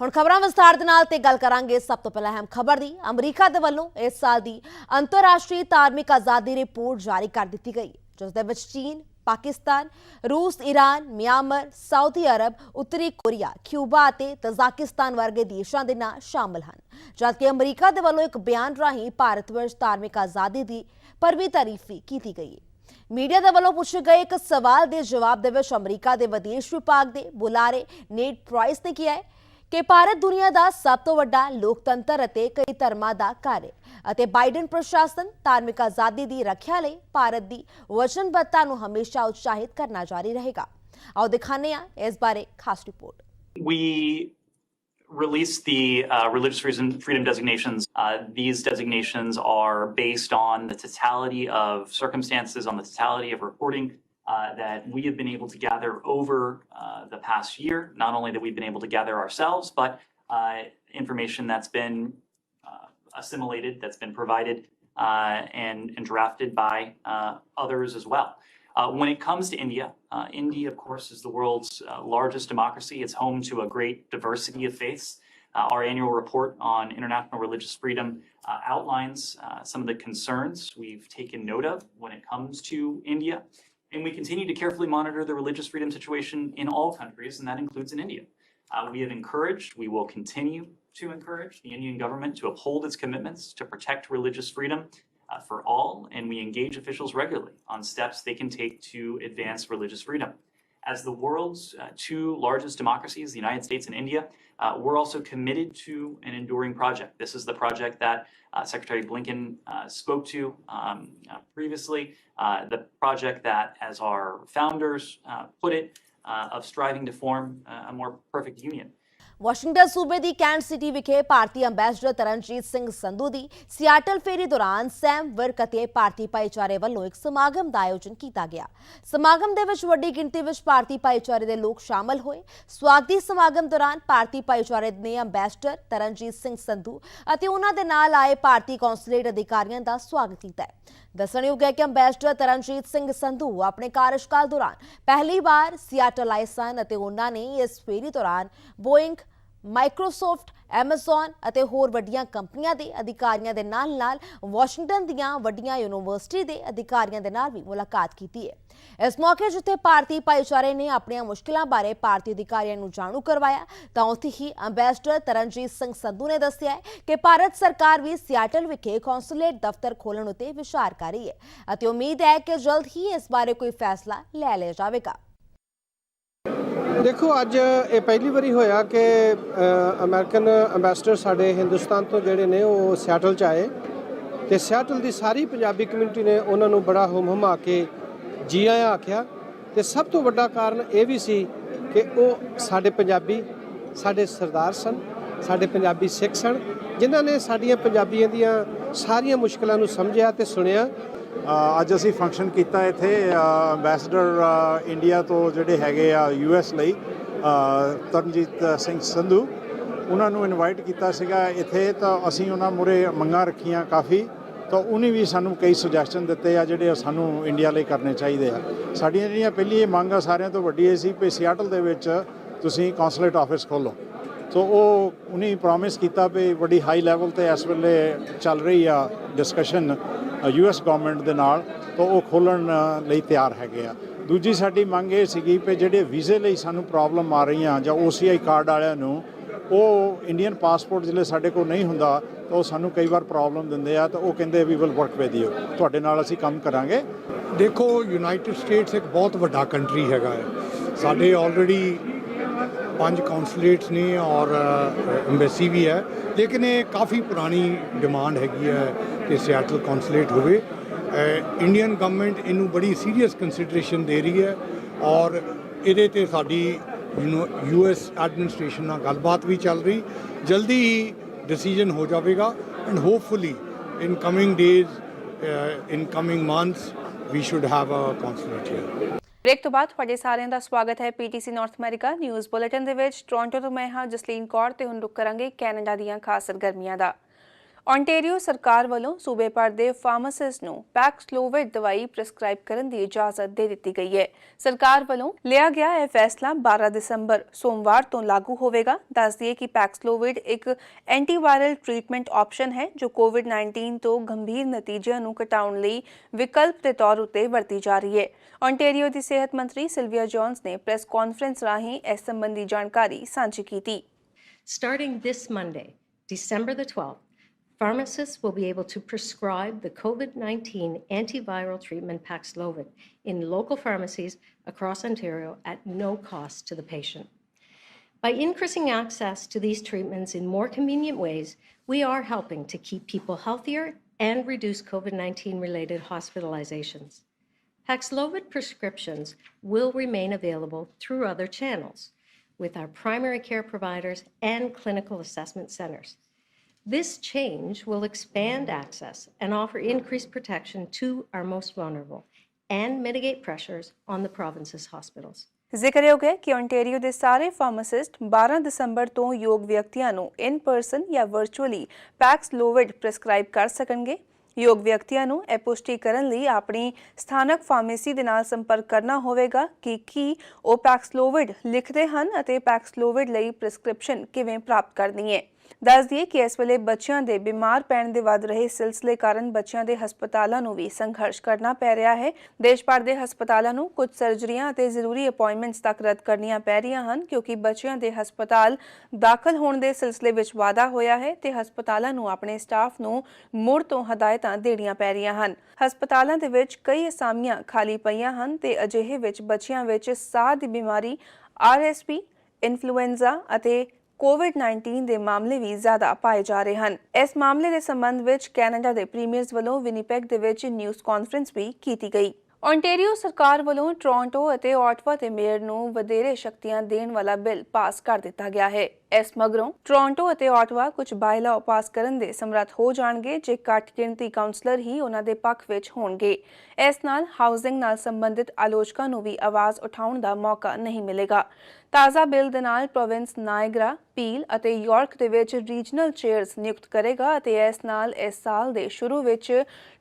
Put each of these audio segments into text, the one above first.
ਹੁਣ ਖਬਰਾਂ ਵਿਸਤਾਰ ਦੇ ਨਾਲ ਤੇ ਗੱਲ ਕਰਾਂਗੇ। ਸਭ ਤੋਂ ਪਹਿਲਾਂ ਅਹਿਮ ਖਬਰ ਦੀ। ਅਮਰੀਕਾ ਦੇ ਵੱਲੋਂ ਇਸ ਸਾਲ ਦੀ ਅੰਤਰਰਾਸ਼ਟਰੀ ਧਾਰਮਿਕ ਆਜ਼ਾਦੀ ਰਿਪੋਰਟ ਜਾਰੀ ਕਰ ਦਿੱਤੀ ਗਈ, ਜਿਸ ਦੇ ਵਿੱਚ ਚੀਨ, ਪਾਕਿस्तान, रूस, ईरान, म्यांमार, साउदी अरब, उत्तरी कोरिया, क्यूबा ਅਤੇ ਤਜ਼ਾਕਿਸਤਾਨ ਵਰਗੇ ਦੇਸ਼ਾਂ ਦੇ ਨਾਂ ਸ਼ਾਮਲ ਹਨ। ਜਦਕਿ ਅਮਰੀਕਾ ਦੇ ਵੱਲੋਂ ਇੱਕ ਬਿਆਨ ਰਾਹੀਂ ਭਾਰਤ ਵਿੱਚ ਧਾਰਮਿਕ ਆਜ਼ਾਦੀ ਦੀ ਭਰਵੀਂ ਤਾਰੀਫ ਵੀ ਕੀਤੀ ਗਈ ਹੈ। ਮੀਡੀਆ ਦੇ ਵੱਲੋਂ ਪੁੱਛੇ ਗਏ ਇੱਕ ਸਵਾਲ ਦੇ ਜਵਾਬ ਦੇ ਵਿੱਚ ਅਮਰੀਕਾ ਦੇ ਵਿਦੇਸ਼ ਵਿਭਾਗ ਦੇ ਬੁਲਾਰੇ ਨੇਟ ਪ੍ਰਾइस ਨੇ ਕਿਹਾ ਹੈ ਕਿ ਭਾਰਤ ਦੁਨੀਆ ਦਾ ਸਭ ਤੋਂ ਵੱਡਾ ਲੋਕਤੰਤਰ ਅਤੇ ਕਈ ਧਰਮਾਂ ਦਾ ਘਰ ਹੈ ਅਤੇ ਬਾਈਡਨ ਪ੍ਰਸ਼ਾਸਨ ਧਾਰਮਿਕ ਆਜ਼ਾਦੀ ਦੀ ਰੱਖਿਆ ਲਈ ਭਾਰਤ ਦੀ ਵਚਨਬੱਧਤਾ ਨੂੰ ਹਮੇਸ਼ਾ ਉਤਸ਼ਾਹਿਤ ਕਰਨਾ ਜਾਰੀ ਰਹੇਗਾ। ਆਓ ਦਿਖਾਉਂਦੇ ਹਾਂ ਇਸ ਬਾਰੇ ਖਾਸ report. We released the religious freedom designations. These designations are based on the totality of circumstances, on the totality of reporting that we have been able to gather over the past year. Not only that we've been able to gather ourselves, but information that's been assimilated, that's been provided and drafted by others as well. When it comes to India, India, of course, is the world's largest democracy. It's home to a great diversity of faiths. Our annual report on international religious freedom outlines some of the concerns we've taken note of when it comes to India. And we continue to carefully monitor the religious freedom situation in all countries, and that includes in India. We have encouraged, we will continue to encourage the Indian government to uphold its commitments to protect religious freedom for all, and we engage officials regularly on steps they can take to advance religious freedom. As the world's two largest democracies, the United States and India, we're also committed to an enduring project. This is the project that Secretary Blinken spoke to previously, the project that, as our founders put it, of striving to form a more perfect union. Washington ਸੂਬੇ ਦੀ cantt city ਵਿਖੇ ਭਾਰਤੀ ambassador Taranjit Singh Sandhu ਦੀ Seattle ਫੇਰੀ ਦੌਰਾਨ ਸੈਮ ਵਿਰਕ ਅਤੇ ਭਾਰਤੀ ਭਾਈਚਾਰੇ ਵੱਲੋਂ ਇੱਕ ਸਮਾਗਮ ਦਾ ਆਯੋਜਨ ਕੀਤਾ ਗਿਆ। ਸਮਾਗਮ ਦੇ ਵਿੱਚ ਵੱਡੀ ਗਿਣਤੀ ਵਿੱਚ ਭਾਰਤੀ ਭਾਈਚਾਰੇ ਦੇ ਲੋਕ ਸ਼ਾਮਲ ਹੋਏ। ਸਵਾਗਤੀ ਸਮਾਗਮ ਦੌਰਾਨ ਭਾਰਤੀ ਭਾਈਚਾਰੇ ਨੇ ਅੰਬੈਸਡਰ ਤਰਨਜੀਤ ਸਿੰਘ ਸੰਧੂ ਅਤੇ ਉਹਨਾਂ ਦੇ ਨਾਲ ਆਏ ਭਾਰਤੀ ਕੌਂਸੂਲੇਟ ਅਧਿਕਾਰੀਆਂ ਦਾ ਸਵਾਗਤ ਕੀਤਾ। ਦੱਸਣਯੋਗ ਹੈ ਕਿ ਅੰਬੈਸਡਰ ਤਰਨਜੀਤ ਸਿੰਘ ਸੰਧੂ ਆਪਣੇ ਕਾਰਜਕਾਲ ਦੌਰਾਨ ਪਹਿਲੀ ਵਾਰ ਸਿਆਟਲ ਆਏ ਸਨ ਅਤੇ ਉਹਨਾਂ ਨੇ ਇਸ ਫੇਰੀ ਦੌਰਾਨ ਬੋਇੰਗ, ਮਾਈਕਰੋਸਾਫਟ, ਐਮਾਜ਼ਨ ਅਤੇ ਹੋਰ ਵੱਡੀਆਂ ਕੰਪਨੀਆਂ ਦੇ ਅਧਿਕਾਰੀਆਂ ਦੇ ਨਾਲ ਵਾਸ਼ਿੰਗਟਨ ਦੀਆਂ ਵੱਡੀਆਂ ਯੂਨੀਵਰਸਿਟੀ ਦੇ ਅਧਿਕਾਰੀਆਂ ਦੇ ਨਾਲ ਵੀ ਮੁਲਾਕਾਤ ਕੀਤੀ ਹੈ। ਇਸ ਮੌਕੇ ਜਿੱਥੇ ਭਾਰਤੀ ਭਾਈਚਾਰੇ ਨੇ ਆਪਣੀਆਂ ਮੁਸ਼ਕਿਲਾਂ ਬਾਰੇ ਭਾਰਤੀ ਅਧਿਕਾਰੀਆਂ ਨੂੰ ਜਾਣੂ ਕਰਵਾਇਆ, ਤਾਂ ਉੱਥੇ ਹੀ ਅੰਬੈਸਡਰ ਤਰਨਜੀਤ ਸਿੰਘ ਸੰਧੂ ਨੇ ਦੱਸਿਆ ਹੈ ਕਿ ਭਾਰਤ ਸਰਕਾਰ ਵੀ ਸਿਆਟਲ ਵਿਖੇ ਕੌਂਸੂਲੇਟ ਦਫ਼ਤਰ ਖੋਲ੍ਹਣ ਉੱਤੇ ਵਿਚਾਰ ਕਰ ਰਹੀ ਹੈ ਅਤੇ ਉਮੀਦ ਹੈ ਕਿ ਜਲਦ ਹੀ ਇਸ ਬਾਰੇ ਕੋਈ ਫੈਸਲਾ ਲੈ ਲਿਆ ਜਾਵੇਗਾ। देखो अज ये पहली बारी होया कि अमेरिकन अंबैसडर साढ़े हिंदुस्तान तो जोड़े ने वो सियाटल च आए तो सियाटल की सारी पंजाबी कम्यूनिटी ने उन्होंने बड़ा हुम हुमा के जी आया आख्या। तो सब तो वड्डा कारण ये भी सी कि वो साढ़े पंजाबी साढ़े सरदार सन, साढ़े पंजाबी सिख सन, जिन्हों ने साड़ियाँ पंजाबियों दियाँ सारियां मुश्किलों को समझिया तो सुनिया। ਅੱਜ ਅਸੀਂ ਫੰਕਸ਼ਨ ਕੀਤਾ ਇੱਥੇ ਅੰਬੈਸਡਰ ਇੰਡੀਆ ਤੋਂ ਜਿਹੜੇ ਹੈਗੇ ਆ US ਲਈ ਤਰਨਜੀਤ ਸਿੰਘ ਸੰਧੂ, ਉਹਨਾਂ ਨੂੰ ਇਨਵਾਈਟ ਕੀਤਾ ਸੀਗਾ ਇੱਥੇ। ਤਾਂ ਅਸੀਂ ਉਹਨਾਂ ਮੂਹਰੇ ਮੰਗਾਂ ਰੱਖੀਆਂ ਕਾਫੀ, ਤਾਂ ਉਹਨੇ ਵੀ ਸਾਨੂੰ ਕਈ ਸੁਜੈਸ਼ਨ ਦਿੱਤੇ ਆ ਜਿਹੜੇ ਸਾਨੂੰ ਇੰਡੀਆ ਲਈ ਕਰਨੇ ਚਾਹੀਦੇ ਆ। ਸਾਡੀਆਂ ਜਿਹੜੀਆਂ ਪਹਿਲੀ ਇਹ ਮੰਗ ਆ ਸਾਰਿਆਂ ਤੋਂ ਵੱਡੀ ਇਹ ਸੀ ਕਿ ਸਿਆਟਲ ਦੇ ਵਿੱਚ ਤੁਸੀਂ ਕੌਂਸੂਲੇਟ ਆਫਿਸ ਖੋਲ੍ਹੋ। ਸੋ ਉਹ ਉਹਨੇ ਪ੍ਰੋਮਿਸ ਕੀਤਾ ਵੀ ਵੱਡੀ ਹਾਈ ਲੈਵਲ 'ਤੇ ਇਸ ਵੇਲੇ ਚੱਲ ਰਹੀ ਆ ਡਿਸਕਸ਼ਨ US ਗੌਰਮੈਂਟ ਦੇ ਨਾਲ, ਤਾਂ ਉਹ ਖੋਲ੍ਹਣ ਲਈ ਤਿਆਰ ਹੈਗੇ ਆ। ਦੂਜੀ ਸਾਡੀ ਮੰਗ ਇਹ ਸੀਗੀ ਵੀ ਜਿਹੜੇ ਵੀਜ਼ੇ ਲਈ ਸਾਨੂੰ ਪ੍ਰੋਬਲਮ ਆ ਰਹੀਆਂ ਜਾਂ OCI ਕਾਰਡ ਵਾਲਿਆਂ ਨੂੰ, ਉਹ ਇੰਡੀਅਨ ਪਾਸਪੋਰਟ ਜਿਹੜੇ ਸਾਡੇ ਕੋਲ ਨਹੀਂ ਹੁੰਦਾ ਤਾਂ ਉਹ ਸਾਨੂੰ ਕਈ ਵਾਰ ਪ੍ਰੋਬਲਮ ਦਿੰਦੇ ਆ, ਤਾਂ ਉਹ ਕਹਿੰਦੇ we will work with you, ਤੁਹਾਡੇ ਨਾਲ ਅਸੀਂ ਕੰਮ ਕਰਾਂਗੇ। ਦੇਖੋ ਯੂਨਾਈਟਿਡ ਸਟੇਟਸ ਇੱਕ ਬਹੁਤ ਵੱਡਾ ਕੰਟਰੀ ਹੈਗਾ ਹੈ। ਸਾਡੇ ਆਲਰੇਡੀ 5 ਕੌਂਸੂਲੇਟਸ ਨੇ ਔਰ ਐਮਬੈਸੀ ਵੀ ਹੈ, ਲੇਕਿਨ ਇਹ ਕਾਫੀ ਪੁਰਾਣੀ ਡਿਮਾਂਡ ਹੈਗੀ ਹੈ ਕਿ ਸਿਆਟਲ ਕੌਂਸੂਲੇਟ ਹੋਵੇ। ਇੰਡੀਅਨ ਗਵਰਨਮੈਂਟ ਇਹਨੂੰ ਬੜੀ ਸੀਰੀਅਸ ਕੰਸੀਡਰੇਸ਼ਨ ਦੇ ਰਹੀ ਹੈ ਔਰ ਇਹਦੇ 'ਤੇ ਸਾਡੀ US ਐਡਮਿਨਿਸਟ੍ਰੇਸ਼ਨ ਨਾਲ ਗੱਲਬਾਤ ਵੀ ਚੱਲ ਰਹੀ। ਜਲਦੀ ਹੀ ਡਿਸੀਜਨ ਹੋ ਜਾਵੇਗਾ and hopefully in coming days, in coming months we should have a consulate here. Break तो बाद तुहाडे सारिਆਂ ਦਾ स्वागत है PTC North America news bulletin ਦੇ ਵਿੱਚ। ਟੋਰਾਂਟੋ ਤੋਂ ਮੈਂ ਹਾਂ ਜਸਲੀਨ ਕੌਰ ਤੇ ਹੁਣ ਰੁਕ ਕਰਾਂਗੇ ਕੈਨੇਡਾ ਦੀਆਂ ਖਾਸ ਸਰਗਰਮੀਆਂ ਦਾ। ਓਨਟਾਰੀਓ ਸਰਕਾਰ ਵੱਲੋਂ ਸੂਬੇ ਭਰ ਦੇ ਫਾਰਮਾਸਿਸਟ ਨੂੰ ਪੈਕਸਲੋਵਿਡ ਦਵਾਈ ਪ੍ਰੈਸਕ੍ਰਾਈਬ ਕਰਨ ਦੀ ਇਜਾਜ਼ਤ ਦੇ ਦਿੱਤੀ ਗਈ ਹੈ। ਸਰਕਾਰ ਵੱਲੋਂ ਲਿਆ ਗਿਆ ਇਹ ਫੈਸਲਾ 12 ਦਸੰਬਰ ਸੋਮਵਾਰ ਤੋਂ ਲਾਗੂ ਹੋਵੇਗਾ। ਦੱਸ ਦਈਏ ਕਿ ਪੈਕਸਲੋਵਿਡ ਇੱਕ ਐਂਟੀਵਾਇਰਲ ਟ੍ਰੀਟਮੈਂਟ ਆਪਸ਼ਨ ਹੈ ਜੋ ਕੋਵਿਡ-19 ਤੋਂ ਗੰਭੀਰ ਨਤੀਜਿਆਂ ਨੂੰ ਘਟਾਉਣ ਲਈ ਵਿਕਲਪ ਦੇ ਤੌਰ ਉੱਤੇ ਵਰਤੀ ਜਾ ਰਹੀ ਹੈ। ਓਨਟਾਰੀਓ ਦੀ ਸਿਹਤ ਮੰਤਰੀ ਸਿਲਵੀਆ ਜੌਨਸ ਨੇ ਪ੍ਰੈਸ ਕਾਨਫਰੰਸ ਰਾਹੀਂ ਇਸ ਸੰਬੰਧੀ ਜਾਣਕਾਰੀ ਸਾਂਝੀ ਕੀਤੀ। Starting this Monday, December the 12th, pharmacists will be able to prescribe the COVID-19 antiviral treatment Paxlovid in local pharmacies across Ontario at no cost to the patient. By increasing access to these treatments in more convenient ways, we are helping to keep people healthier and reduce COVID-19 related hospitalizations. Paxlovid prescriptions will remain available through other channels with our primary care providers and clinical assessment centers. This change will expand access and offer increased protection to our most vulnerable and mitigate pressures on the province's hospitals. ਜ਼ਿਕਰਯੋਗ ਹੈ ਕਿ Ontario ਦੇ ਸਾਰੇ pharmacist 12 ਦਸੰਬਰ ਤੋਂ ਯੋਗ ਵਿਅਕਤੀਆਂ ਨੂੰ ਇਨ person ਜਾਂ ਵਰਚੁਅਲੀ ਪੈਕਸਲੋਵਿਡ ਪ੍ਰੈਸਕ੍ਰਾਈਬ ਕਰ ਸਕਣਗੇ। ਯੋਗ ਵਿਅਕਤੀਆਂ ਨੂੰ ਇਹ ਪੁਸ਼ਟੀ ਕਰਨ ਲਈ ਆਪਣੀ ਸਥਾਨਕ ਫਾਰਮੇਸੀ ਦੇ ਨਾਲ ਸੰਪਰਕ ਕਰਨਾ ਹੋਵੇਗਾ ਕਿ ਕੀ ਉਹ ਪੈਕਸਲੋਵਿਡ ਲਿਖਦੇ ਹਨ ਅਤੇ ਪੈਕਸਲੋਵਿਡ ਲਈ ਪ੍ਰੈਸਕ੍ਰਿਪਸ਼ਨ ਕਿਵੇਂ ਪ੍ਰਾਪਤ ਕਰਨੀ ਹੈ। ਦੱਸ ਦਈਏ ਕਿ ਇਸ ਵੇਲੇ ਬੱਚਿਆਂ ਦੇ ਬਿਮਾਰ ਪੈਣ ਦੇ ਵੱਧ ਰਹੇ ਸਿਲਸਿਲੇ ਕਾਰਨ ਬੱਚਿਆਂ ਦੇ ਹਸਪਤਾਲਾਂ ਨੂੰ ਵੀ ਸੰਘਰਸ਼ ਕਰਨਾ ਪੈ ਰਿਹਾ ਹੈ। ਦੇਸ਼ ਭਰ ਦੇ ਹਸਪਤਾਲਾਂ ਨੂੰ ਕੁਝ ਸਰਜਰੀਆਂ ਅਤੇ ਜ਼ਰੂਰੀ ਅਪਾਇੰਟਮੈਂਟਸ ਤੱਕ ਰੱਦ ਕਰਨੀਆਂ ਪੈ ਰਹੀਆਂ ਹਨ ਕਿਉਂਕਿ ਬੱਚਿਆਂ ਦੇ ਹਸਪਤਾਲ ਦਾਖਲ ਹੋਣ ਦੇ ਸਿਲਸਿਲੇ ਵਿੱਚ ਵਾਧਾ ਹੋਇਆ ਹੈ ਤੇ ਹਸਪਤਾਲਾਂ ਨੂੰ ਆਪਣੇ ਸਟਾਫ ਨੂੰ ਮੁੜ ਤੋਂ ਹਦਾਇਤਾਂ ਦੇਣੀਆਂ ਪੈ ਰਹੀਆਂ ਹਨ। ਹਸਪਤਾਲਾਂ ਦੇ ਵਿੱਚ ਕਈ ਅਸਾਮੀਆਂ ਖਾਲੀ ਪਈਆਂ ਹਨ ਤੇ ਅਜਿਹੇ ਵਿੱਚ ਬੱਚਿਆਂ ਵਿੱਚ ਸਾਹ ਦੀ ਬਿਮਾਰੀ, RSV, ਇਨਫਲੂਐਂਜ਼ਾ ਅਤੇ ਕੋਵਿਡ-19 ਦੇ ਮਾਮਲੇ ਵੀ ਜ਼ਿਆਦਾ ਪਾਏ ਜਾ ਰਹੇ ਹਨ। ਇਸ ਮਾਮਲੇ ਦੇ ਸੰਬੰਧ ਵਿੱਚ ਕੈਨੇਡਾ ਦੇ ਪ੍ਰੀਮੀਅਰਸ ਵੱਲੋਂ ਵਿਨੀਪੈਗ ਦੇ ਵਿੱਚ ਨਿਊਜ਼ ਕਾਨਫਰੰਸ ਵੀ ਕੀਤੀ ਗਈ। ਓਨਟਾਰੀਓ ਸਰਕਾਰ ਵੱਲੋਂ ਟੋਰਾਂਟੋ ਅਤੇ ਆਟਵਾ ਦੇ ਮੇਅਰ ਨੂੰ ਵਧੇਰੇ ਸ਼ਕਤੀਆਂ ਦੇਣ ਵਾਲਾ ਬਿੱਲ ਪਾਸ ਕਰ ਦਿੱਤਾ ਗਿਆ ਹੈ। ਇਸ ਮਗਰੋਂ ਟੋਰਾਂਟੋ ਅਤੇ ਆਟਵਾ ਕੁਝ ਬਾਇਲਾਅ ਪਾਸ ਕਰਨ ਦੇ ਸਮਰੱਥ ਹੋ ਜਾਣਗੇ ਜੇ ਘੱਟ ਗਿਣਤੀ ਕਾਉਂਸਲਰ ਹੀ ਉਹਨਾਂ ਦੇ ਪੱਖ ਵਿੱਚ ਹੋਣਗੇ। ਇਸ ਨਾਲ ਹਾਊਸਿੰਗ ਨਾਲ ਸੰਬੰਧਿਤ ਆਲੋਚਕਾਂ ਨੂੰ ਵੀ ਆਵਾਜ਼ ਉਠਾਉਣ ਦਾ ਮੌਕਾ ਨਹੀਂ ਮਿਲੇਗਾ। ਤਾਜ਼ਾ ਬਿੱਲ ਦੇ ਨਾਲ ਪ੍ਰੋਵਿੰਸ ਨਾਇਗਰਾ, ਪੀਲ ਅਤੇ ਯਾਰਕ ਦੇ ਵਿੱਚ ਰੀਜਨਲ ਚੇਅਰਸ ਨਿਯੁਕਤ ਕਰੇਗਾ ਅਤੇ ਇਸ ਨਾਲ ਇਸ ਸਾਲ ਦੇ ਸ਼ੁਰੂ ਵਿੱਚ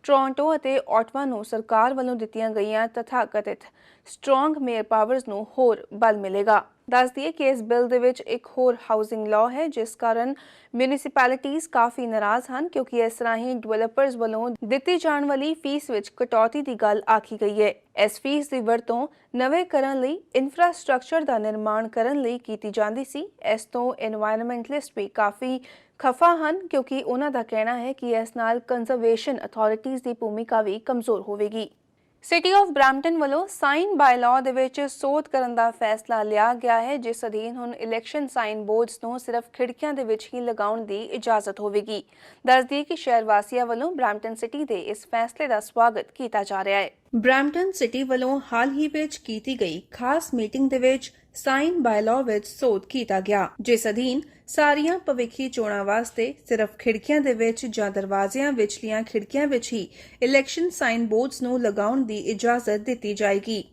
ਟੋਰਾਂਟੋ ਅਤੇ ਆਟਵਾ ਨੂੰ ਸਰਕਾਰ ਵੱਲੋਂ ਦਿੱਤੀਆਂ ਗਈਆਂ ਤਥਾਕਥਿਤ ਸਟਰੋਂਗ ਮੇਅਰ ਪਾਵਰਸ ਨੂੰ ਹੋਰ ਬਲ ਮਿਲੇਗਾ। ਦੱਸ ਦਈਏ ਕਿ ਇਸ ਬਿੱਲ ਦੇ ਵਿੱਚ ਇੱਕ ਹੋਰ ਹਾਊਸਿੰਗ ਲਾਅ ਹੈ ਜਿਸ ਕਾਰਨ ਮਿਊਨਿਸਪੈਲਿਟੀਜ਼ ਕਾਫੀ ਨਾਰਾਜ਼ ਹਨ ਕਿਉਂਕਿ ਇਸ ਰਾਹੀਂ ਡਿਵੈਲਪਰਸ ਵੱਲੋਂ ਦਿੱਤੀ ਜਾਣ ਵਾਲੀ ਫੀਸ ਵਿੱਚ ਕਟੌਤੀ ਦੀ ਗੱਲ ਆਖੀ ਗਈ ਹੈ। ਇਸ ਫੀਸ ਦੀ ਵਰਤੋਂ ਨਵੇਂ ਕਰਨ ਲਈ ਇਨਫਰਾਸਟ੍ਰਕਚਰ ਦਾ ਨਿਰਮਾਣ ਕਰਨ ਲਈ ਕੀਤੀ ਜਾਂਦੀ ਸੀ। ਇਸ ਤੋਂ ਐਨਵਾਇਰਨਮੈਂਟਲਿਸਟ ਵੀ ਕਾਫੀ ਖਫਾ ਹਨ ਕਿਉਂਕਿ ਉਹਨਾਂ ਦਾ ਕਹਿਣਾ ਹੈ ਕਿ ਇਸ ਨਾਲ ਕੰਜ਼ਰਵੇਸ਼ਨ ਅਥਾਰਟੀਜ਼ ਦੀ ਭੂਮਿਕਾ ਵੀ ਕਮਜ਼ੋਰ ਹੋਵੇਗੀ। ਸਿਟੀ ਆਫ ਬ੍ਰੈਂਪਟਨ ਵੱਲੋਂ ਸਾਈਨ ਬਾਈ ਲਾਅ ਦੇ ਵਿੱਚ ਸੋਧ ਕਰਨ ਦਾ ਫੈਸਲਾ ਲਿਆ ਗਿਆ ਹੈ ਜਿਸ ਅਧੀਨ ਹੁਣ ਇਲੈਕਸ਼ਨ ਸਾਈਨ ਬੋਰਡਸ ਨੂੰ ਸਿਰਫ ਖਿੜਕੀਆਂ ਦੇ ਵਿੱਚ ਹੀ ਲਗਾਉਣ ਦੀ ਇਜਾਜ਼ਤ ਹੋਵੇਗੀ। ਦੱਸ ਦਈਏ ਕਿ ਸ਼ਹਿਰ ਵਾਸੀਆਂ ਵੱਲੋਂ ਬ੍ਰੈਂਪਟਨ ਸਿਟੀ ਦੇ ਇਸ ਫੈਸਲੇ ਦਾ ਸਵਾਗਤ ਕੀਤਾ ਜਾ ਰਿਹਾ ਹੈ। ਬ੍ਰੈਂਪਟਨ ਸਿਟੀ ਵੱਲੋਂ ਹਾਲ ਹੀ ਵਿੱਚ ਕੀਤੀ ਗਈ ਖਾਸ ਮੀਟਿੰਗ ਦੇ ਵਿੱਚ ਸਾਈਨ ਬਾਈ ਲਾਅ ਵਿੱਚ ਸੋਧ ਕੀਤਾ ਗਿਆ ਜਿਸ ਅਧੀਨ ਸਾਰੀਆਂ ਭਵਿੱਖੀ ਚੋਣਾਂ ਵਾਸਤੇ ਸਿਰਫ ਖਿੜਕੀਆਂ ਦੇ ਵਿੱਚ ਜਾਂ ਦਰਵਾਜ਼ਿਆਂ ਵਿਚਲੀਆਂ ਖਿੜਕੀਆਂ ਵਿੱਚ ਹੀ ਇਲੈਕਸ਼ਨ ਸਾਈਨ ਬੋਰਡਸ ਨੂੰ ਲਗਾਉਣ ਦੀ ਇਜਾਜ਼ਤ ਦਿੱਤੀ ਜਾਏਗੀ।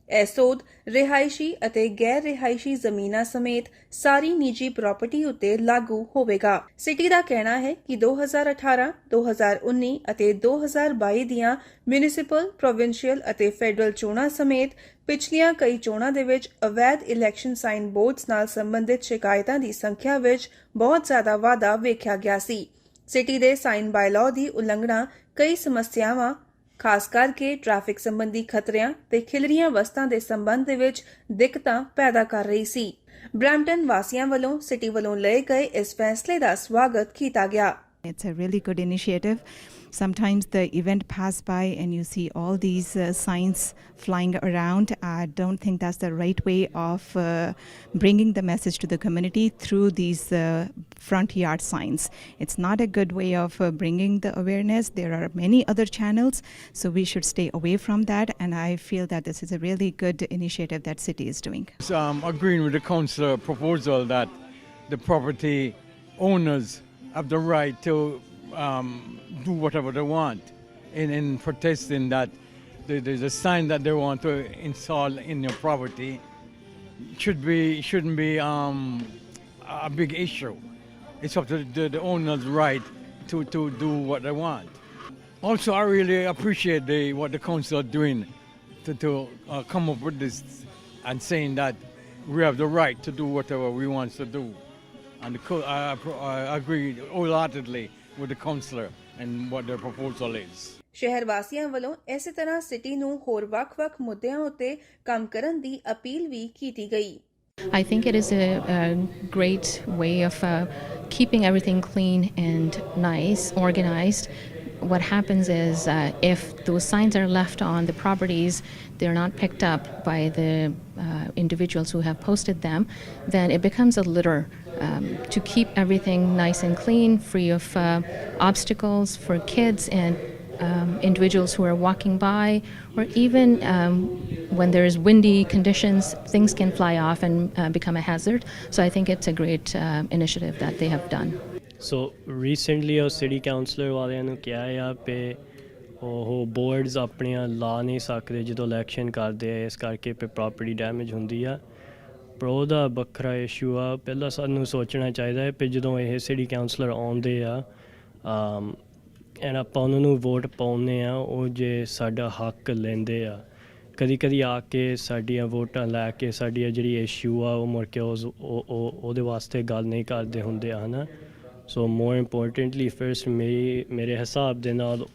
ਇਹ ਸੋਧ ਰਿਹਾਇਸ਼ੀ ਅਤੇ ਗੈਰ ਰਿਹਾਇਸ਼ੀ ਜ਼ਮੀਨਾਂ ਸਮੇਤ ਸਾਰੀ ਨਿੱਜੀ ਪ੍ਰਾਪਰਟੀ ਉੱਤੇ ਲਾਗੂ ਹੋਵੇਗਾ। ਸਿਟੀ ਦਾ ਕਹਿਣਾ ਹੈ ਕਿ 2018, 2019 ਅਤੇ 2022 ਦੀਆਂ ਮਿਊਨਿਸਪਲ, ਪ੍ਰੋਵਿੰਸ਼ੀਅਲ ਅਤੇ ਫੈਡਰਲ ਚੋਣਾਂ ਸਮੇਤ ਪਿਛਲੀਆਂ ਕਈ ਚੋਣਾਂ ਦੇ ਵਿੱਚ ਅਵੈਧ ਇਲੈਕਸ਼ਨ ਸਾਈਨ ਬੋਰਡਸ ਨਾਲ ਸੰਬੰਧਿਤ ਸ਼ਿਕਾਇਤਾਂ ਦੀ ਸੰਖਿਆ ਵਿੱਚ ਬਹੁਤ ਜ਼ਿਆਦਾ ਵਾਧਾ ਵੇਖਿਆ ਗਿਆ ਸੀ। ਸਿਟੀ ਦੇ ਸਾਈਨ ਬਾਈ ਲਾਅ ਦੀ ਉਲੰਘਣਾ ਕਈ ਸਮੱਸਿਆਵਾਂ ਖਾਸ ਕਰਕੇ ਟ੍ਰੈਫਿਕ ਸੰਬੰਧੀ ਖਤਰਿਆਂ ਤੇ ਖਿਲਰੀਆਂ ਵਸਤਾਂ ਦੇ ਸੰਬੰਧ ਦੇ ਵਿੱਚ ਦਿੱਕਤਾਂ ਪੈਦਾ ਕਰ ਰਹੀ ਸੀ। ਬ੍ਰੈਂਪਟਨ ਵਾਸੀਆਂ ਵੱਲੋਂ ਸਿਟੀ ਵੱਲੋਂ ਲਏ ਗਏ ਇਸ ਫੈਸਲੇ ਦਾ ਸਵਾਗਤ ਕੀਤਾ ਗਿਆ। It's a really good initiative. Sometimes the event pass by and you see all these signs flying around. I don't think that's the right way of bringing the message to the community through these front yard signs. It's not a good way of bringing the awareness. There are many other channels, so we should stay away from that. And I feel that this is a really good initiative that city is doing. Agreeing with the councillor proposal that the property owners have the right to do whatever they want in protesting that there's a sign that they want to install in your property shouldn't be a big issue. It's up to the owner's right to do what they want. Also, I really appreciate what the council are doing to come up with this and saying that we have the right to do whatever we want to do. And I agree wholeheartedly with the councillor and what their proposal is. ਸ਼ਹਿਰ ਵਾਸੀਆਂ ਵੱਲੋਂ ਇਸੇ ਤਰ੍ਹਾਂ city ਨੂੰ ਹੋਰ ਵੱਖ-ਵੱਖ ਮੁੱਦਿਆਂ ਉੱਤੇ ਕੰਮ ਕਰਨ ਦੀ ਅਪੀਲ ਵੀ ਕੀਤੀ ਗਈ। I think it is a great way of keeping everything clean and nice, organized. What happens is if those signs are left on the properties, they're not picked up by the individuals who have posted them, then it becomes a litter. To keep everything nice and clean, free of obstacles for kids and individuals who are walking by, or even when there's windy conditions, things can fly off and become a hazard. So I think it's a great initiative that they have done. So recently our city councillor ਵਾਲਿਆਂ ਨੂੰ ਕਿਹਾ ਆ ਕਿ ਉਹ boards ਆਪਣੀਆਂ ਲਾ ਨਹੀਂ ਸਕਦੇ ਜਦੋਂ ਇਲੈਕਸ਼ਨ ਕਰਦੇ ਆ, ਇਸ ਕਰਕੇ ਪੇ ਪ੍ਰਾਪਰਟੀ ਡੈਮੇਜ ਹੁੰਦੀ ਆ। ਪਰ ਉਹਦਾ ਵੱਖਰਾ ਇਸ਼ੂ ਆ। ਪਹਿਲਾਂ ਸਾਨੂੰ ਸੋਚਣਾ ਚਾਹੀਦਾ ਹੈ ਕਿ ਜਦੋਂ ਇਹ ਸਿਟੀ ਕਾਉਂਸਲਰ ਆਉਂਦੇ ਆ ਐਂਡ ਆਪਾਂ ਉਹਨਾਂ ਨੂੰ ਵੋਟ ਪਾਉਂਦੇ ਆ, ਉਹ ਜੇ ਸਾਡਾ ਹੱਕ ਲੈਂਦੇ ਆ, ਕਦੀ ਕਦੀ ਆ ਕੇ ਸਾਡੀਆਂ ਵੋਟਾਂ ਲੈ ਕੇ ਸਾਡੀ ਜਿਹੜੀ ਇਸ਼ੂ ਆ ਉਹ ਮੁੜ ਕੇ ਉਹਦੇ ਵਾਸਤੇ ਗੱਲ ਨਹੀਂ ਕਰਦੇ ਹੁੰਦੇ ਆ, ਹੈ ਨਾ। ਸੋ ਮੋਰ ਇੰਪੋਰਟੈਂਟਲੀ ਫਰਸਟ ਮੇਰੇ ਹਿਸਾਬ ਦੇ ਨਾਲ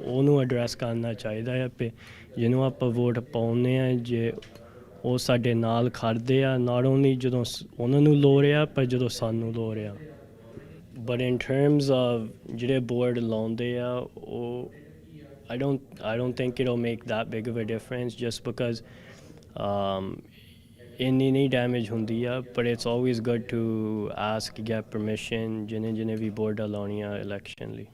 ਉਹਨੂੰ ਐਡਰੈਸ ਕਰਨਾ ਚਾਹੀਦਾ ਹੈ ਕਿ ਜਿਹਨੂੰ ਆਪਾਂ ਵੋਟ ਪਾਉਂਦੇ ਆ ਜੇ ਉਹ ਸਾਡੇ ਨਾਲ ਖੜਦੇ ਆ, ਨਾਟ ਓਨਲੀ ਜਦੋਂ ਉਹਨਾਂ ਨੂੰ ਲੋੜ ਆ ਪਰ ਜਦੋਂ ਸਾਨੂੰ ਲੋੜ ਆ। ਬਟ ਇਨ ਟਰਮਸ ਆਫ ਜਿਹੜੇ ਬੋਰਡ ਲਾਉਂਦੇ ਆ ਉਹ I don't think it'll make that big of a difference just because ਇੰਨੀ ਡੈਮੇਜ ਹੁੰਦੀ ਆ, but it's always good to ask, get permission ਜਿਹਨੇ ਵੀ ਬੋਰਡਾਂ ਲਾਉਣੀਆਂ ਇਲੈਕਸ਼ਨ ਲਈ।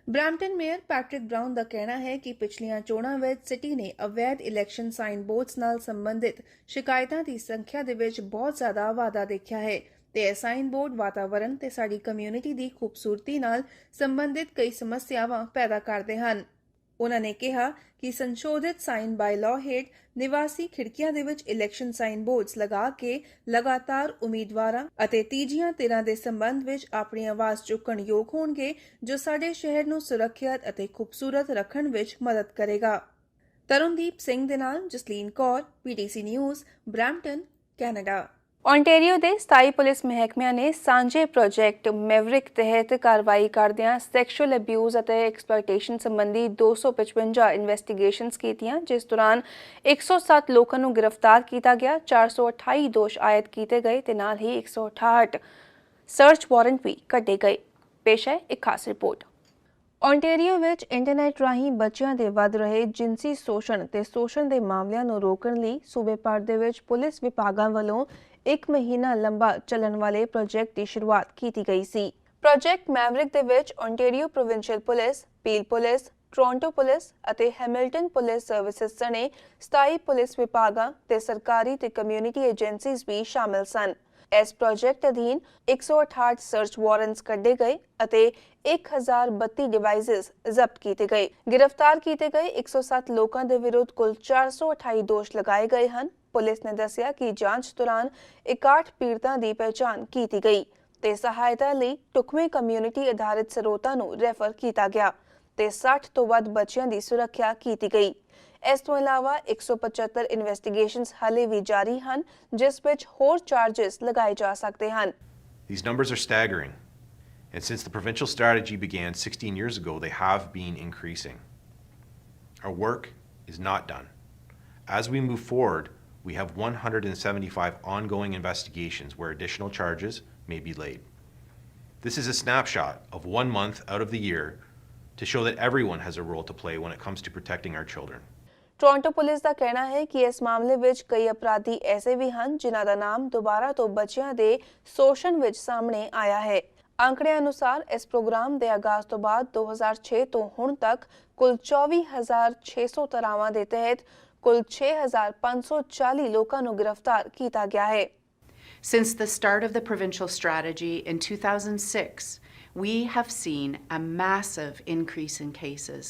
ਬਰੈਂਪਟਨ ਮੇਅਰ ਪੈਟਰਿਕ ਬਰਾਊਨ ਦਾ ਕਹਿਣਾ ਹੈ ਕਿ ਪਿਛਲੀਆਂ ਚੋਣਾਂ ਵਿੱਚ ਸਿਟੀ ਨੇ ਅਵੈਧ ਇਲੈਕਸ਼ਨ ਸਾਈਨ ਬੋਰਡਸ ਨਾਲ ਸੰਬੰਧਿਤ ਸ਼ਿਕਾਇਤਾਂ ਦੀ ਸੰਖਿਆ ਦੇ ਵਿੱਚ ਬਹੁਤ ਜ਼ਿਆਦਾ ਵਾਧਾ ਦੇਖਿਆ ਹੈ ਤੇ ਇਹ ਸਾਈਨ ਬੋਰਡ ਵਾਤਾਵਰਣ ਤੇ ਸਾਡੀ ਕਮਿਊਨਿਟੀ ਦੀ ਖੂਬਸੂਰਤੀ ਨਾਲ ਸੰਬੰਧਿਤ ਕਈ ਸਮੱਸਿਆਵਾਂ ਪੈਦਾ ਕਰਦੇ ਹਨ। ਉਨ੍ਹਾਂ ਨੇ ਕਿਹਾ ਕਿ ਸੰਸ਼ੋਧਿਤ ਸਾਈਨ ਬਾਈ ਲਾਅ ਹੇਠ ਨਿਵਾਸੀ ਖਿੜਕੀਆਂ ਦੇ ਵਿੱਚ ਇਲੈਕਸ਼ਨ ਸਾਈਨ ਬੋਰਡਸ ਲਗਾ ਕੇ ਲਗਾਤਾਰ ਉਮੀਦਵਾਰਾਂ ਅਤੇ ਤੀਜੀਆਂ ਧਿਰਾਂ ਦੇ ਸੰਬੰਧ ਵਿੱਚ ਆਪਣੀ ਆਵਾਜ਼ ਚੁੱਕਣ ਯੋਗ ਹੋਣਗੇ, ਜੋ ਸਾਡੇ ਸ਼ਹਿਰ ਨੂੰ ਸੁਰੱਖਿਅਤ ਅਤੇ ਖੂਬਸੂਰਤ ਰੱਖਣ ਵਿੱਚ ਮਦਦ ਕਰੇਗਾ। ਤਰੁਣਦੀਪ ਸਿੰਘ ਦੇ ਨਾਲ Jasleen Kaur, PTC news, Brampton, Canada. Ontario ਦੇ ਸਥਾਈ ਪੁਲਿਸ ਮਹਿਕਮਿਆਂ ਨੇ ਸਾਂਝੇ ਪ੍ਰੋਜੈਕਟ ਮੈਵਰਿਕ ਤਹਿਤ ਕਾਰਵਾਈ ਕਰਦਿਆਂ ਸੈਕਸ਼ੂਅਲ ਅਬਿਊਜ਼ ਅਤੇ ਐਕਸਪਲੋਇਟੇਸ਼ਨ ਸੰਬੰਧੀ 255 ਇਨਵੈਸਟੀਗੇਸ਼ਨਸ ਕੀਤੀਆਂ, ਜਿਸ ਦੌਰਾਨ 107 ਲੋਕਾਂ ਨੂੰ ਗ੍ਰਿਫਤਾਰ ਕੀਤਾ ਗਿਆ, 428 ਦੋਸ਼ ਆਇਦ ਕੀਤੇ ਗਏ ਤੇ ਨਾਲ ਹੀ 168 ਸਰਚ ਵਾਰੰਟ ਵੀ ਕੱਢੇ ਗਏ। ਪੇਸ਼ ਹੈ ਇੱਕ ਖਾਸ ਰਿਪੋਰਟ। ਓਨਟਾਰੀਓ ਵਿੱਚ ਇੰਟਰਨੈਟ ਰਾਹੀਂ ਬੱਚਿਆਂ ਦੇ ਵੱਧ ਰਹੇ ਜਿਨਸੀ ਸ਼ੋਸ਼ਣ ਤੇ ਸ਼ੋਸ਼ਣ ਦੇ ਮਾਮਲਿਆਂ ਨੂੰ ਰੋਕਣ ਲਈ ਸੂਬੇ ਭਰ ਦੇ ਵਿੱਚ ਪੁਲਿਸ ਵਿਭਾਗਾਂ ਵੱਲੋਂ 1 ਮਹੀਨਾ ਲੰਬਾ ਚੱਲਣ ਵਾਲੇ ਪ੍ਰੋਜੈਕਟ ਦੀ ਸ਼ੁਰੂਆਤ ਕੀਤੀ ਗਈ ਸੀ। ਪ੍ਰੋਜੈਕਟ ਮੈਵਰਿਕ ਦੇ ਵਿੱਚ Ontario provincial police, peel police, Toronto police ਅਤੇ ਹੈਮਿਲਟਨ ਪੁਲਿਸ ਸਰਵਿਸਿਜ਼ ਸਣੇ ਸਥਾਈ ਪੁਲਿਸ ਵਿਭਾਗਾਂ ਤੇ ਸਰਕਾਰੀ ਤੇ ਕਮਿਊਨਿਟੀ ਏਜੰਸੀਜ਼ ਵੀ ਸ਼ਾਮਲ ਸਨ। ਇਸ ਪ੍ਰੋਜੈਕਟ ਅਧੀਨ 168 ਸਰਚ ਵਾਰੰਟਸ ਕੱਢੇ ਗਏ ਅਤੇ 1032 ਡਿਵਾਈਸਿਸ ਜ਼ਬਤ ਕੀਤੇ ਗਏ। ਗ੍ਰਿਫਤਾਰ ਕੀਤੇ ਗਏ 107 ਲੋਕਾਂ ਦੇ ਵਿਰੁੱਧ ਕੁੱਲ 428 ਦੋਸ਼ ਲਗਾਏ ਗਏ ਹਨ। ਪੁਲਿਸ ਨੇ ਦੱਸਿਆ ਕਿ ਜਾਂਚ ਦੌਰਾਨ 61 ਪੀੜਤਾਂ ਦੀ ਪਹਿਚਾਣ ਕੀਤੀ ਗਈ ਤੇ ਸਹਾਇਤਾ ਲਈ ਢੁਕਵੇਂ ਕਮਿਊਨਿਟੀ ਆਧਾਰਿਤ ਸਰੋਤਾਂ ਨੂੰ ਰੈਫਰ ਕੀਤਾ ਗਿਆ ਤੇ 60 ਤੋਂ ਵੱਧ ਬੱਚਿਆਂ ਦੀ ਸੁਰੱਖਿਆ ਕੀਤੀ ਗਈ। ਇਸ ਤੋਂ ਇਲਾਵਾ 175 ਇਨਵੈਸਟੀਗੇਸ਼ਨਸ ਹਾਲੇ ਵੀ ਜਾਰੀ ਹਨ, ਜਿਸ ਵਿੱਚ ਹੋਰ ਚਾਰजेस ਲਗਾਏ ਜਾ ਸਕਦੇ ਹਨ। These numbers are staggering, and since the provincial strategy began 16 years ago, they have been increasing. Our work is not done. As we move forward, we have 175 ongoing investigations where additional charges may be laid. This is a snapshot of 1 month out of the year to show that everyone has a role to play when it comes to protecting our children. Toronto police ਦਾ ਕਹਿਣਾ ਹੈ ਕਿ ਇਸ ਮਾਮਲੇ ਵਿੱਚ ਕਈ ਅਪਰਾਧੀ ਐਸੇ ਵੀ ਹਨ ਜਿਨ੍ਹਾਂ ਦਾ ਨਾਮ ਦੁਬਾਰਾ ਤੋਂ ਬੱਚਿਆਂ ਦੇ ਸ਼ੋਸ਼ਣ ਵਿੱਚ ਸਾਹਮਣੇ ਆਇਆ ਹੈ। ਅੰਕੜਿਆਂ ਅਨੁਸਾਰ ਇਸ ਪ੍ਰੋਗਰਾਮ ਦੇ ਆਗਾਜ਼ ਤੋਂ ਬਾਅਦ 2006 ਤੋਂ ਹੁਣ ਤੱਕ ਕੁੱਲ 24,600 ਧਾਰਾਵਾਂ ਦੇ ਤਹਿਤ ਕੁੱਲ 6,540 ਲੋਕਾਂ ਨੂੰ ਗ੍ਰਿਫਤਾਰ ਕੀਤਾ ਗਿਆ ਹੈ। Since the start of the provincial strategy in 2006, we have seen a massive increase in cases,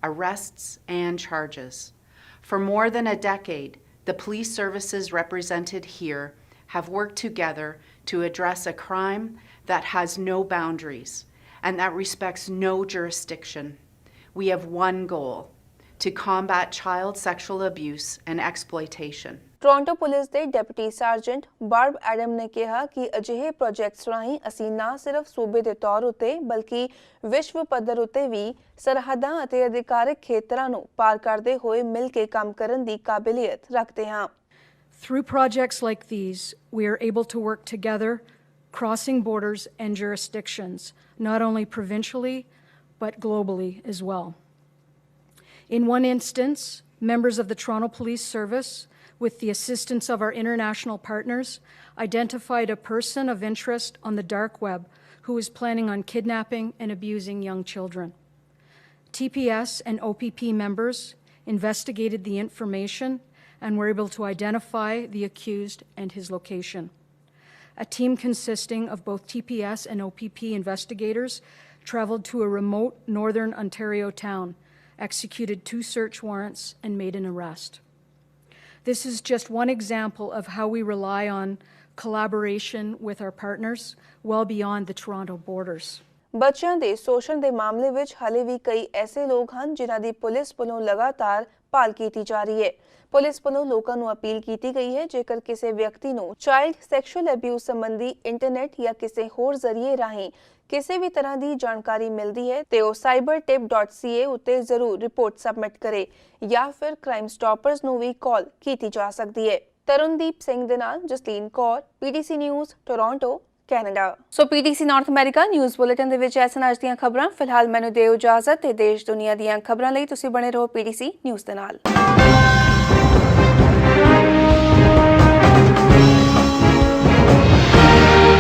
arrests, and charges. For more than a decade, the police services represented here have worked together to address a crime that has no boundaries and that respects no jurisdiction. We have one goal: to combat child sexual abuse and exploitation. Toronto police ਦੇ deputy sergeant ਬਾਰਬ Adam ਨੇ ਕਿਹਾ ਕਿ ਅਜਿਹੇ projects ਰਾਹੀਂ ਅਸੀਂ ਨਾ ਸਿਰਫ ਸੂਬੇ ਦੇ ਤੌਰ ਉੱਤੇ ਬਲਕਿ ਵਿਸ਼ਵ ਪੱਧਰ ਉੱਤੇ ਵੀ ਸਰਹੱਦਾਂ ਅਤੇ ਅਧਿਕਾਰਕ ਖੇਤਰਾਂ ਨੂੰ ਪਾਰ ਕਰਦੇ ਹੋਏ ਮਿਲ ਕੇ ਕੰਮ ਕਰਨ ਦੀ ਕਾਬਲੀਅਤ ਰੱਖਦੇ ਹਾਂ। Through projects like these, we are able to work together, crossing borders and jurisdictions, not only provincially, but globally as well. In one instance, members of the Toronto Police Service, with the assistance of our international partners, identified a person of interest on the dark web who was planning on kidnapping and abusing young children. TPS and OPP members investigated the information and were able to identify the accused and his location. A team consisting of both TPS and OPP investigators traveled to a remote northern Ontario town, executed 2 search warrants, and made an arrest. This is just one example of how we rely on collaboration with our partners well beyond the Toronto borders. ਬੱਚਿਆਂ ਦੇ ਸ਼ੋਸ਼ਣ ਦੇ ਮਾਮਲੇ ਵਿੱਚ ਹਾਲੇ ਵੀ ਕਈ ਐਸੇ ਲੋਕ ਹਨ ਜਿਨ੍ਹਾਂ ਦੀ ਪੁਲਿਸ ਵੱਲੋਂ ਲਗਾਤਾਰ ਭਾਲ ਕੀਤੀ ਜਾ ਰਹੀ ਹੈ। ਪੁਲਿਸ ਵੱਲੋਂ ਲੋਕਾਂ ਨੂੰ ਅਪੀਲ ਕੀਤੀ ਗਈ ਹੈ ਜੇਕਰ ਕਿਸੇ ਵਿਅਕਤੀ ਨੂੰ ਚਾਈਲਡ ਸੈਕਸ਼ੂਅਲ ਅਬਿਊਜ਼ ਸੰਬੰਧੀ ਇੰਟਰਨੈਟ ਜਾਂ ਕਿਸੇ ਹੋਰ ਜ਼ਰੀਏ ਰਾਹੀਂ ਕਿਸੇ ਵੀ ਤਰ੍ਹਾਂ ਦੀ ਜਾਣਕਾਰੀ ਮਿਲਦੀ ਹੈ ਤੇ ਉਹ cybertip.ca ਉੱਤੇ ਜ਼ਰੂਰ ਰਿਪੋਰਟ ਸਬਮਿਟ ਕਰੇ ਜਾਂ ਫਿਰ ਕ੍ਰਾਈਮ ਸਟਾਪਰਸ ਨੂੰ ਵੀ ਕਾਲ ਕੀਤੀ ਜਾ ਸਕਦੀ ਹੈ। ਤਰੁਣਦੀਪ ਸਿੰਘ ਦੇ ਨਾਲ Jasleen Kaur, PTC news, Toronto, Canada. So PTC North America news bulletin ਦੇ ਵਿੱਚ ਐਸਨ ਅੱਜ ਦੀਆਂ ਖਬਰਾਂ। ਫਿਲਹਾਲ ਮੈਨੂੰ ਦਿਓ ਇਜਾਜ਼ਤ ਤੇ ਦੇਸ਼ ਦੁਨੀਆ ਦੀਆਂ ਖਬਰਾਂ ਲਈ ਤੁਸੀਂ ਬਣੇ ਰਹੋ PTC ਨਿਊਜ਼ ਦੇ ਨਾਲ।